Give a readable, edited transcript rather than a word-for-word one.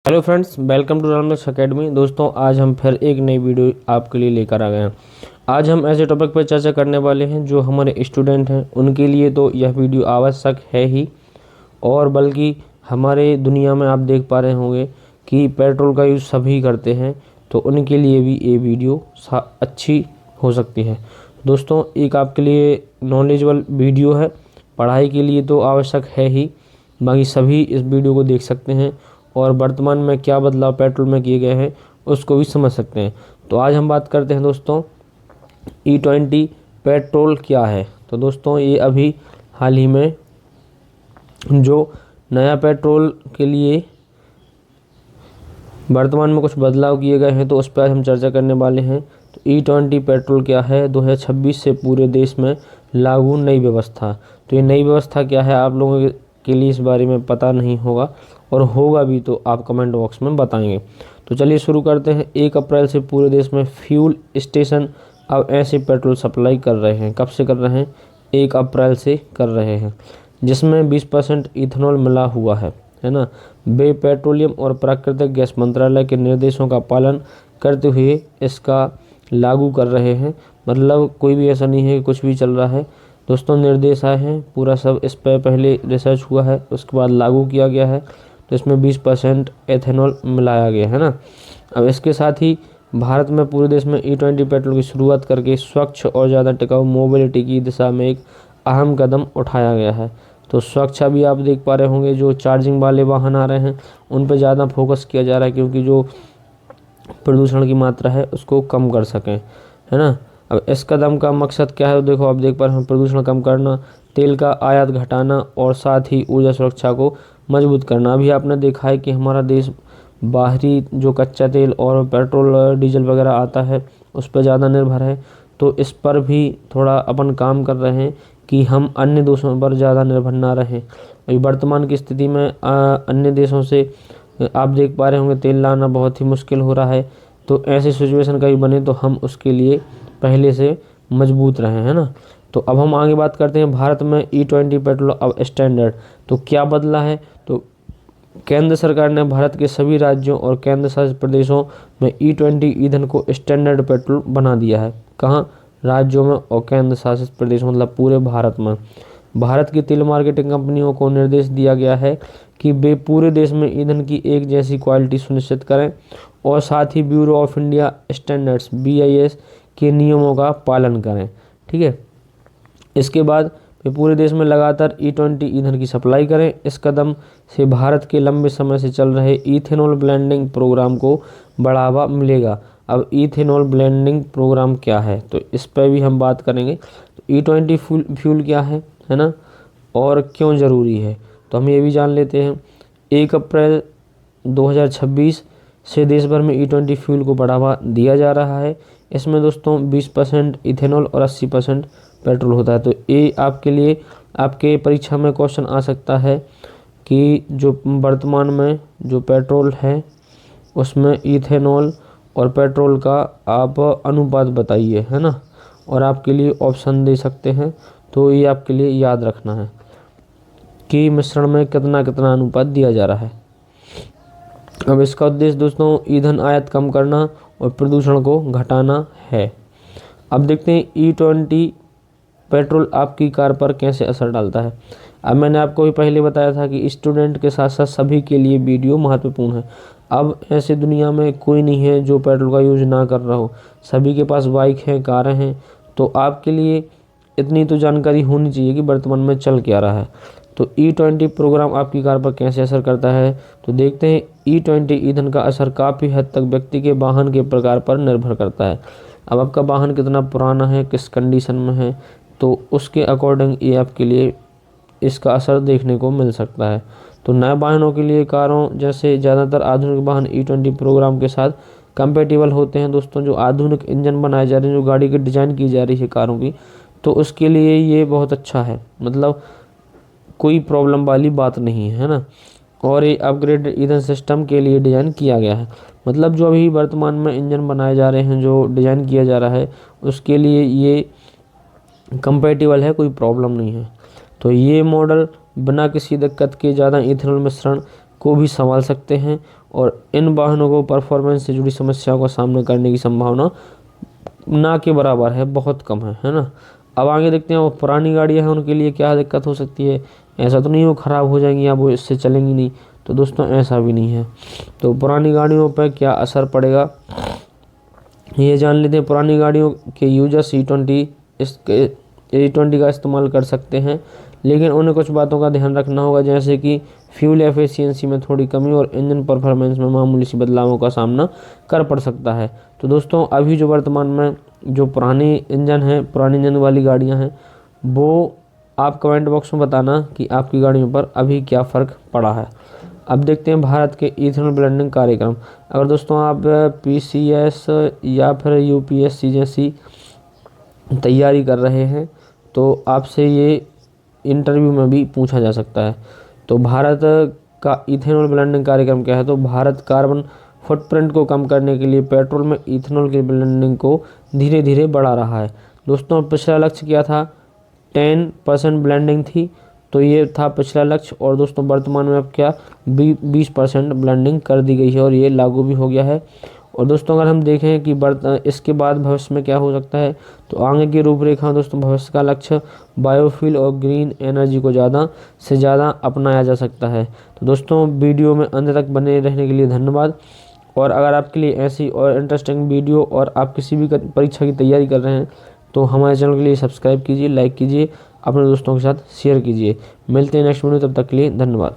Hello friends, welcome to Ramdas academy. दोस्तों, आज हम फिर एक नई वीडियो आपके लिए लेकर आ गए हैं। आज हम ऐसे टॉपिक पर चर्चा करने वाले हैं जो हमारे स्टूडेंट हैं उनके लिए तो यह वीडियो आवश्यक है ही, और बल्कि हमारे दुनिया में आप देख पा रहे होंगे कि पेट्रोल का यूज़ सभी करते हैं, तो उनके लिए भी ये वीडियो अच्छी हो सकती है। दोस्तों, एक आपके लिए नॉलेजेबल वीडियो है, पढ़ाई के लिए तो आवश्यक है ही, बाकी सभी इस वीडियो को देख सकते हैं और वर्तमान में क्या बदलाव पेट्रोल में किए गए हैं उसको भी समझ सकते हैं। तो आज हम बात करते हैं दोस्तों, E20 पेट्रोल क्या है। तो दोस्तों, ये अभी हाल ही में जो नया पेट्रोल के लिए वर्तमान में कुछ बदलाव किए गए हैं, तो उस पर आज हम चर्चा करने वाले हैं। तो E20 पेट्रोल क्या है, 2026 से पूरे देश में लागू नई व्यवस्था। तो ये नई व्यवस्था क्या है, आप लोगों के लिए इस बारे में पता नहीं होगा, और होगा भी तो आप कमेंट बॉक्स में बताएंगे। तो चलिए शुरू करते हैं। 1 अप्रैल से पूरे देश में फ्यूल स्टेशन अब ऐसे पेट्रोल सप्लाई कर रहे हैं। कब से कर रहे हैं? 1 अप्रैल से कर रहे हैं, जिसमें 20% इथेनॉल मिला हुआ है ना। वे पेट्रोलियम और प्राकृतिक गैस मंत्रालय के निर्देशों का पालन करते हुए इसका लागू कर रहे हैं। मतलब कोई भी ऐसा नहीं है कि कुछ भी चल रहा है। दोस्तों, निर्देश आए हैं, पूरा सब इस पर पहले रिसर्च हुआ है, उसके बाद लागू किया गया है। तो इसमें 20% एथेनॉल मिलाया गया है ना। अब इसके साथ ही भारत में पूरे देश में E20 पेट्रोल की शुरुआत करके स्वच्छ और ज़्यादा टिकाऊ मोबिलिटी की दिशा में एक अहम कदम उठाया गया है। तो स्वच्छ अभी आप देख पा रहे होंगे, जो चार्जिंग वाले वाहन आ रहे हैं उन पर ज़्यादा फोकस किया जा रहा है, क्योंकि जो प्रदूषण की मात्रा है उसको कम कर सकें, है ना। अब इस कदम का मकसद क्या है? देखो, आप देख पा रहे हैं, प्रदूषण कम करना, तेल का आयात घटाना और साथ ही ऊर्जा सुरक्षा को मजबूत करना। अभी आपने देखा है कि हमारा देश बाहरी जो कच्चा तेल और पेट्रोल डीजल वगैरह आता है उस पर ज़्यादा निर्भर है। तो इस पर भी थोड़ा अपन काम कर रहे हैं कि हम अन्य देशों पर ज़्यादा निर्भर ना रहें। अभी वर्तमान की स्थिति में अन्य देशों से आप देख पा रहे होंगे तेल लाना बहुत ही मुश्किल हो रहा है। तो ऐसी सिचुएशन कभी बने तो हम उसके लिए पहले से मजबूत रहें, है ना। तो अब हम आगे बात करते हैं, भारत में E20 पेट्रोल अब स्टैंडर्ड। तो क्या बदला है? तो केंद्र सरकार ने भारत के सभी राज्यों और केंद्र शासित प्रदेशों में E20 ईंधन को स्टैंडर्ड पेट्रोल बना दिया है। कहाँ? राज्यों में और केंद्र शासित प्रदेश, मतलब पूरे भारत में। भारत की तेल मार्केटिंग कंपनियों को निर्देश दिया गया है कि वे पूरे देश में ईंधन की एक जैसी क्वालिटी सुनिश्चित करें और साथ ही bureau of India standards BIS के नियमों का पालन करें। ठीक है। इसके बाद वे पूरे देश में लगातार E20 ईंधन की सप्लाई करें। इस कदम से भारत के लंबे समय से चल रहे इथेनॉल ब्लेंडिंग प्रोग्राम को बढ़ावा मिलेगा। अब इथेनॉल ब्लेंडिंग प्रोग्राम क्या है, तो इस पर भी हम बात करेंगे। तो E20 फ्यूल क्या है ना, और क्यों ज़रूरी है, तो हम ये भी जान लेते हैं। 1 अप्रैल 2026 से देश भर में E20 फ्यूल को बढ़ावा दिया जा रहा है। इसमें दोस्तों 20% इथेनॉल और 80% पेट्रोल होता है। तो ये आपके लिए आपके परीक्षा में क्वेश्चन आ सकता है कि जो वर्तमान में जो पेट्रोल है उसमें इथेनॉल और पेट्रोल का आप अनुपात बताइए, है ना, और आपके लिए ऑप्शन दे सकते हैं। तो ये आपके लिए याद रखना है कि मिश्रण में कितना कितना अनुपात दिया जा रहा है। अब इसका उद्देश्य दोस्तों ईंधन आयात कम करना और प्रदूषण को घटाना है। अब देखते हैं E20 पेट्रोल आपकी कार पर कैसे असर डालता है। अब मैंने आपको भी पहले बताया था कि स्टूडेंट के साथ साथ सभी के लिए वीडियो महत्वपूर्ण है। अब ऐसे दुनिया में कोई नहीं है जो पेट्रोल का यूज़ ना कर रहा हो, सभी के पास बाइक हैं, कारें हैं। तो आपके लिए इतनी तो जानकारी होनी चाहिए कि वर्तमान में चल क्या रहा है। तो E20 प्रोग्राम आपकी कार पर कैसे असर करता है, तो देखते हैं। E20 ईंधन का असर काफ़ी हद तक व्यक्ति के वाहन के प्रकार पर निर्भर करता है। अब आपका वाहन कितना पुराना है, किस कंडीशन में है, तो उसके अकॉर्डिंग ये आपके लिए इसका असर देखने को मिल सकता है। तो नए वाहनों के लिए कारों जैसे ज़्यादातर आधुनिक वाहन E20 प्रोग्राम के साथ कंपेटिबल होते हैं। दोस्तों, जो आधुनिक इंजन बनाए जा रहे हैं, जो गाड़ी की डिज़ाइन की जा रही है कारों की, तो उसके लिए ये बहुत अच्छा है, मतलब कोई प्रॉब्लम वाली बात नहीं है ना। और ये अपग्रेड ईंधन सिस्टम के लिए डिज़ाइन किया गया है। मतलब जो अभी वर्तमान में इंजन बनाए जा रहे हैं, जो डिज़ाइन किया जा रहा है, उसके लिए ये कंपेटिबल है, कोई प्रॉब्लम नहीं है। तो ये मॉडल बिना किसी दिक्कत के ज़्यादा इथेनॉल मिश्रण को भी संभाल सकते हैं और इन वाहनों को परफॉर्मेंस से जुड़ी समस्याओं का सामना करने की संभावना ना के बराबर है, बहुत कम है ना। अब आगे देखते हैं वो पुरानी गाड़ियाँ हैं उनके लिए क्या दिक्कत हो सकती है। ऐसा तो नहीं वो ख़राब हो जाएंगी या वो इससे चलेंगी नहीं, तो दोस्तों ऐसा भी नहीं है। तो पुरानी गाड़ियों पर क्या असर पड़ेगा ये जान लेते हैं। पुरानी गाड़ियों के यूजर्स E20 का इस्तेमाल कर सकते हैं, लेकिन उन्हें कुछ बातों का ध्यान रखना होगा, जैसे कि फ्यूल एफिशिएंसी में थोड़ी कमी और इंजन परफॉर्मेंस में मामूली सी बदलावों का सामना कर पड़ सकता है। तो दोस्तों अभी जो वर्तमान में जो पुराने इंजन वाली गाड़ियां हैं, वो आप कमेंट बॉक्स में बताना कि आपकी गाड़ियों पर अभी क्या फ़र्क पड़ा है। अब देखते हैं भारत के इथेनॉल ब्लेंडिंग कार्यक्रम। अगर दोस्तों आप PCS या फिर UPSC जैसी तैयारी कर रहे हैं तो आपसे ये इंटरव्यू में भी पूछा जा सकता है। तो भारत का इथेनॉल ब्लेंडिंग कार्यक्रम क्या है, तो भारत कार्बन फुटप्रिंट को कम करने के लिए पेट्रोल में इथेनॉल की ब्लेंडिंग को धीरे धीरे बढ़ा रहा है। दोस्तों पिछला लक्ष्य क्या था, 10% ब्लेंडिंग थी, तो ये था पिछला लक्ष्य, और दोस्तों वर्तमान में अब क्या 20% ब्लेंडिंग कर दी गई है और ये लागू भी हो गया है। और दोस्तों अगर हम देखें कि इसके बाद भविष्य में क्या हो सकता है, तो आगे की रूपरेखा दोस्तों भविष्य का लक्ष्य बायोफ्यूल और ग्रीन एनर्जी को ज़्यादा से ज़्यादा अपनाया जा सकता है। तो दोस्तों वीडियो में अंत तक बने रहने के लिए धन्यवाद। और अगर आपके लिए ऐसी और इंटरेस्टिंग वीडियो और आप किसी भी परीक्षा की तैयारी कर रहे हैं तो हमारे चैनल के लिए सब्सक्राइब कीजिए, लाइक कीजिए, अपने दोस्तों के साथ शेयर कीजिए। मिलते हैं नेक्स्ट वीडियो, तब तक के लिए धन्यवाद।